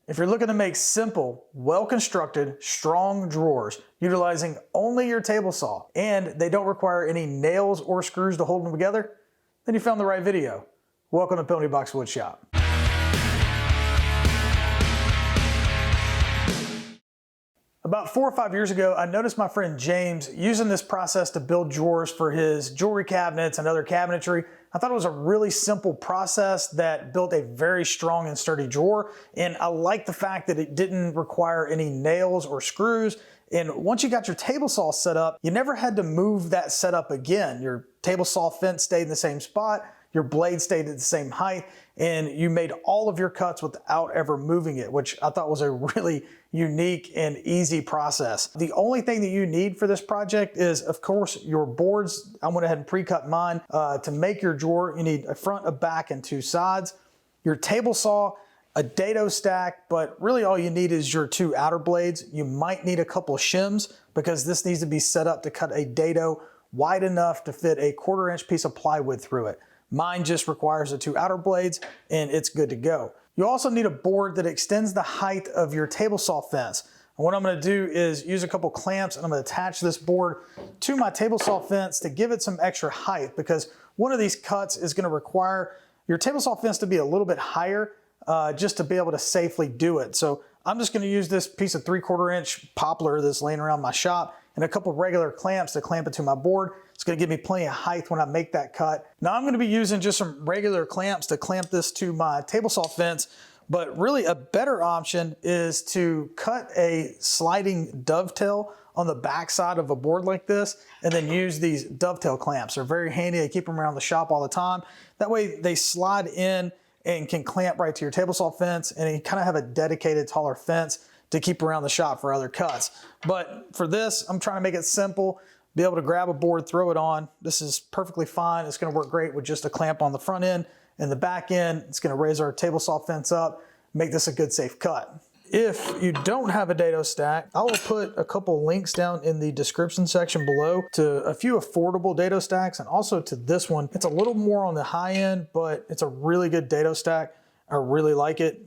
If you're looking to make simple, well-constructed, strong drawers utilizing only your table saw and they don't require any nails or screws to hold them together, then you found the right video. Welcome to Penalty Box Woodshop. About 4 or 5 years ago, I noticed my friend James using this process to build drawers for his jewelry cabinets and other cabinetry. I thought it was a really simple process that built a very strong and sturdy drawer. And I like the fact that it didn't require any nails or screws. And once you got your table saw set up, you never had to move that setup again. Your table saw fence stayed in the same spot, your blade stayed at the same height, and you made all of your cuts without ever moving it, which I thought was a really unique and easy process. The only thing that you need for this project is, of course, your boards. I went ahead and pre-cut mine. To make your drawer, you need a front, a back, and 2 sides. Your table saw, a dado stack, but really all you need is your 2 outer blades. You might need a couple of shims because this needs to be set up to cut a dado wide enough to fit a 1/4 inch piece of plywood through it. Mine just requires the 2 outer blades and it's good to go. You also need a board that extends the height of your table saw fence. And what I'm gonna do is use a couple clamps and I'm gonna attach this board to my table saw fence to give it some extra height, because one of these cuts is gonna require your table saw fence to be a little bit higher just to be able to safely do it. So I'm just gonna use this piece of 3/4 inch poplar that's laying around my shop and a couple of regular clamps to clamp it to my board. It's gonna give me plenty of height when I make that cut. Now I'm gonna be using just some regular clamps to clamp this to my table saw fence, but really a better option is to cut a sliding dovetail on the back side of a board like this and then use these dovetail clamps. They're very handy. I keep them around the shop all the time. That way they slide in and can clamp right to your table saw fence, and you kind of have a dedicated taller fence to keep around the shop for other cuts. But for this, I'm trying to make it simple, be able to grab a board, throw it on. This is perfectly fine. It's gonna work great with just a clamp on the front end and the back end. It's gonna raise our table saw fence up, make this a good, safe cut. If you don't have a dado stack, I will put a couple links down in the description section below to a few affordable dado stacks and also to this one. It's a little more on the high end, but it's a really good dado stack. I really like it.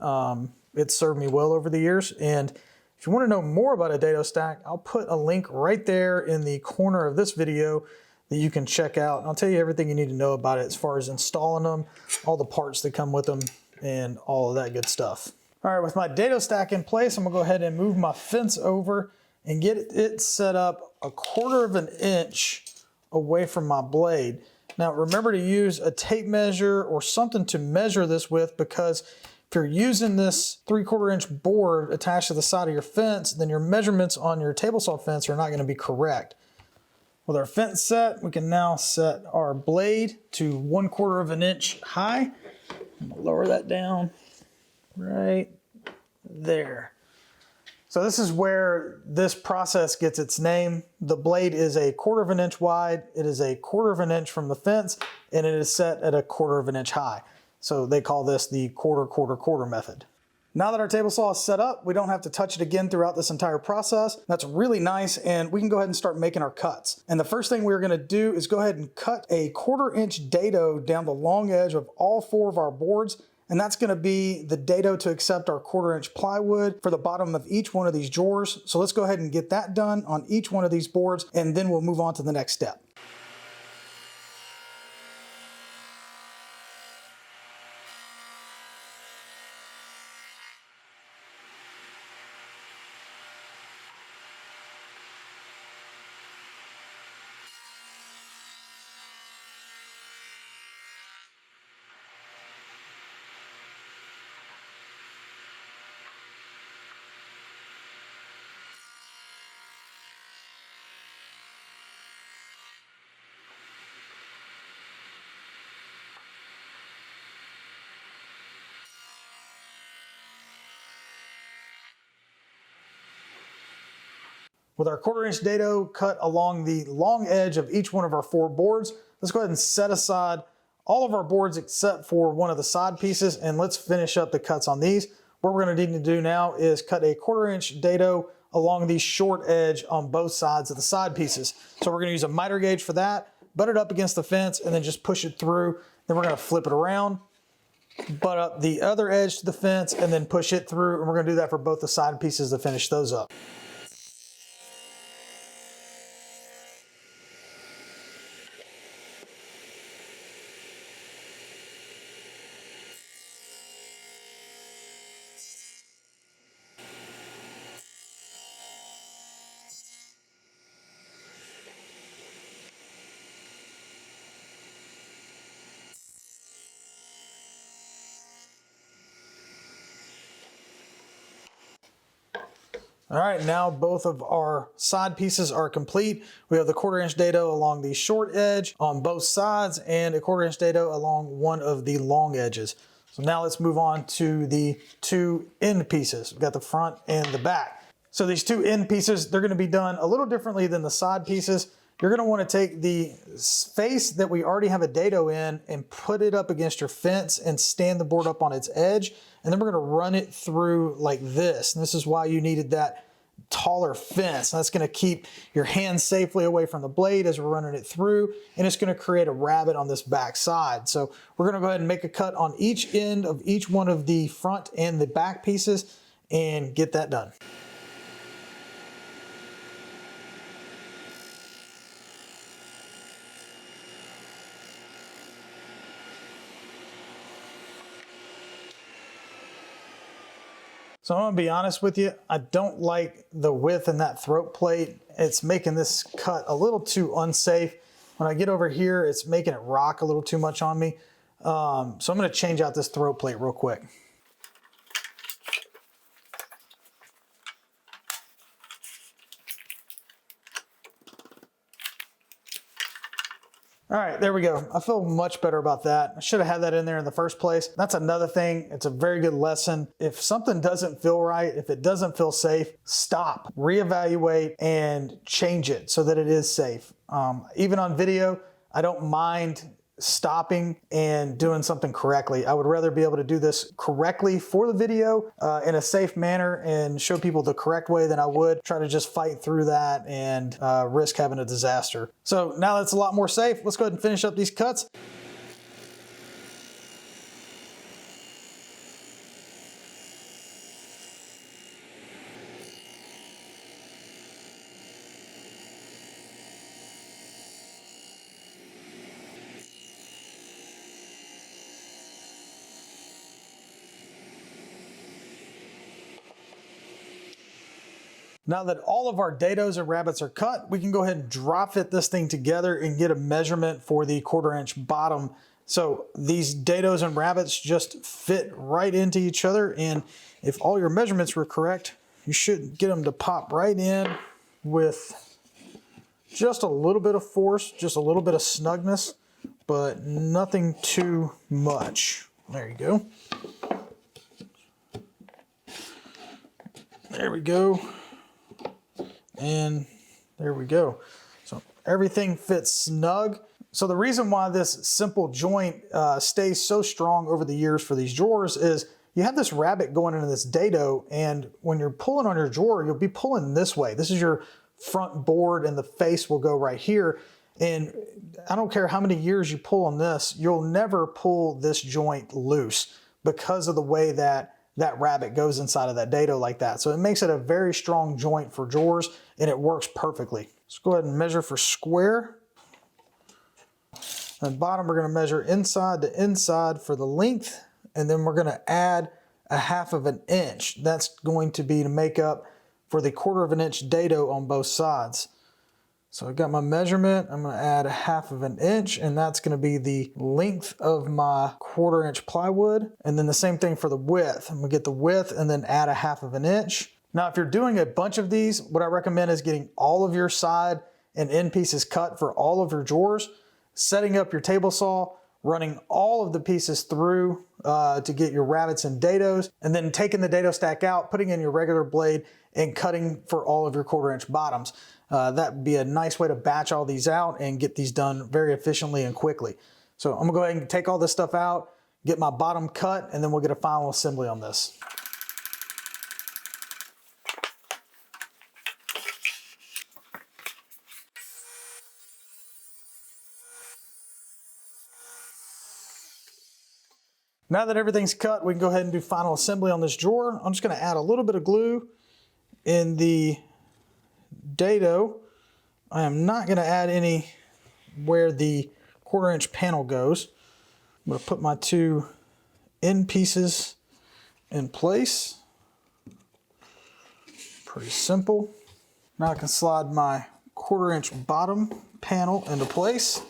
It's served me well over the years. And if you want to know more about a dado stack, I'll put a link right there in the corner of this video that you can check out. And I'll tell you everything you need to know about it as far as installing them, all the parts that come with them, and all of that good stuff. All right, with my dado stack in place, I'm gonna go ahead and move my fence over and get it set up 1/4 inch away from my blade. Now remember to use a tape measure or something to measure this with, because if you're using this 3/4 inch board attached to the side of your fence, then your measurements on your table saw fence are not gonna be correct. With our fence set, we can now set our blade to 1/4 inch high. I'm gonna lower that down right there. So this is where this process gets its name. The blade is a 1/4 inch wide. It is a 1/4 inch from the fence, and it is set at a 1/4 inch high. So they call this the quarter method. Now that our table saw is set up, we don't have to touch it again throughout this entire process. That's really nice, and we can go ahead and start making our cuts. And the first thing we're gonna do is go ahead and cut a 1/4 inch dado down the long edge of all 4 of our boards. And that's gonna be the dado to accept our 1/4 inch plywood for the bottom of each one of these drawers. So let's go ahead and get that done on each one of these boards, and then we'll move on to the next step. With our 1/4 inch dado cut along the long edge of each one of our 4 boards, let's go ahead and set aside all of our boards except for one of the side pieces, and let's finish up the cuts on these. What we're gonna need to do now is cut a 1/4 inch dado along the short edge on both sides of the side pieces. So we're gonna use a miter gauge for that, butt it up against the fence, and then just push it through. Then we're gonna flip it around, butt up the other edge to the fence and then push it through. And we're gonna do that for both the side pieces to finish those up. All right, now both of our side pieces are complete. We have the 1/4 inch dado along the short edge on both sides and a 1/4 inch dado along one of the long edges. So now let's move on to the two end pieces. We've got the front and the back. So these two end pieces, they're gonna be done a little differently than the side pieces. You're gonna wanna take the face that we already have a dado in and put it up against your fence and stand the board up on its edge. And then we're gonna run it through like this. And this is why you needed that taller fence. That's gonna keep your hands safely away from the blade as we're running it through, and it's gonna create a rabbet on this back side. So we're gonna go ahead and make a cut on each end of each one of the front and the back pieces and get that done. So I'm gonna be honest with you, I don't like the width in that throat plate. It's making this cut a little too unsafe. When I get over here, it's making it rock a little too much on me. So I'm gonna change out this throat plate real quick. All right, there we go. I feel much better about that. I should have had that in there in the first place. That's another thing. It's a very good lesson. If something doesn't feel right, if it doesn't feel safe, stop, reevaluate, and change it so that it is safe. Even on video, I don't mind stopping and doing something correctly. I would rather be able to do this correctly for the video in a safe manner and show people the correct way than I would try to just fight through that and risk having a disaster. So now that's a lot more safe. Let's go ahead and finish up these cuts. Now that all of our dados and rabbets are cut, we can go ahead and drop fit this thing together and get a measurement for the 1/4 inch bottom. So these dados and rabbets just fit right into each other, and if all your measurements were correct, you should get them to pop right in with just a little bit of force, just a little bit of snugness, but nothing too much. There you go. There we go. And there we go. So everything fits snug. So the reason why this simple joint stays so strong over the years for these drawers is you have this rabbet going into this dado, and when you're pulling on your drawer, you'll be pulling this way. This is your front board and the face will go right here. And I don't care how many years you pull on this, you'll never pull this joint loose because of the way that that rabbet goes inside of that dado like that. So it makes it a very strong joint for drawers, and it works perfectly. Let's go ahead and measure for square. And bottom, we're gonna measure inside to inside for the length, and then we're gonna add a 1/2 inch. That's going to be to make up for the 1/4 inch dado on both sides. So I got my measurement, I'm gonna add a 1/2 inch, and that's gonna be the length of my 1/4 inch plywood. And then the same thing for the width. I'm gonna get the width and then add a 1/2 inch. Now, if you're doing a bunch of these, what I recommend is getting all of your side and end pieces cut for all of your drawers, setting up your table saw, running all of the pieces through to get your rabbets and dados, and then taking the dado stack out, putting in your regular blade, and cutting for all of your 1/4 inch bottoms. That would be a nice way to batch all these out and get these done very efficiently and quickly. So I'm gonna go ahead and take all this stuff out, get my bottom cut, and then we'll get a final assembly on this. Now that everything's cut, we can go ahead and do final assembly on this drawer. I'm just going to add a little bit of glue in the dado. I am not going to add any where the 1/4 inch panel goes. I'm going to put my 2 end pieces in place. Pretty simple. Now I can slide my 1/4 inch bottom panel into place.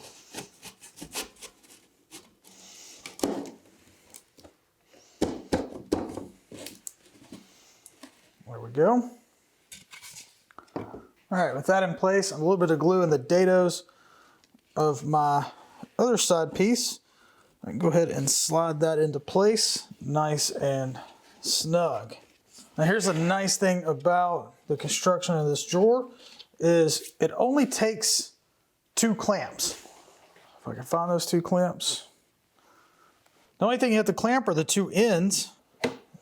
There we go. All right, with that in place, a little bit of glue in the dados of my other side piece. I can go ahead and slide that into place, nice and snug. Now here's a nice thing about the construction of this drawer is it only takes 2 clamps. If I can find those 2 clamps. The only thing you have to clamp are the 2 ends.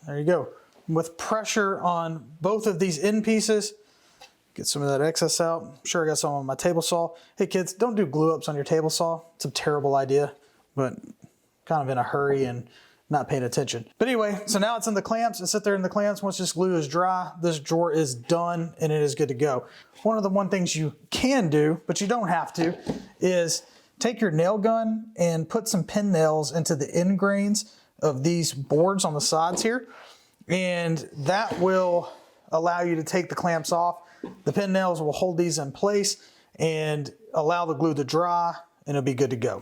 There you go. With pressure on both of these end pieces, get some of that excess out. I'm sure I got some on my table saw. Hey kids, don't do glue ups on your table saw. It's a terrible idea, but kind of in a hurry and not paying attention. But anyway, so now it's in the clamps. It's sit there in the clamps. Once this glue is dry, this drawer is done and it is good to go. One of the things you can do, but you don't have to, is take your nail gun and put some pin nails into the end grains of these boards on the sides here. And that will allow you to take the clamps off. The pin nails will hold these in place and allow the glue to dry, and it'll be good to go.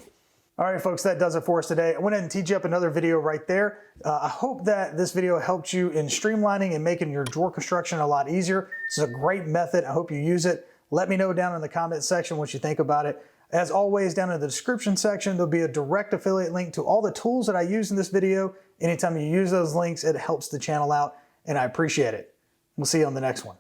All right, folks, that does it for us today. I went ahead and teed you up another video right there. I hope that this video helped you in streamlining and making your drawer construction a lot easier. This is a great method. I hope you use it. Let me know down in the comment section what you think about it. As always, down in the description section, there'll be a direct affiliate link to all the tools that I use in this video. Anytime you use those links, it helps the channel out, and I appreciate it. We'll see you on the next one.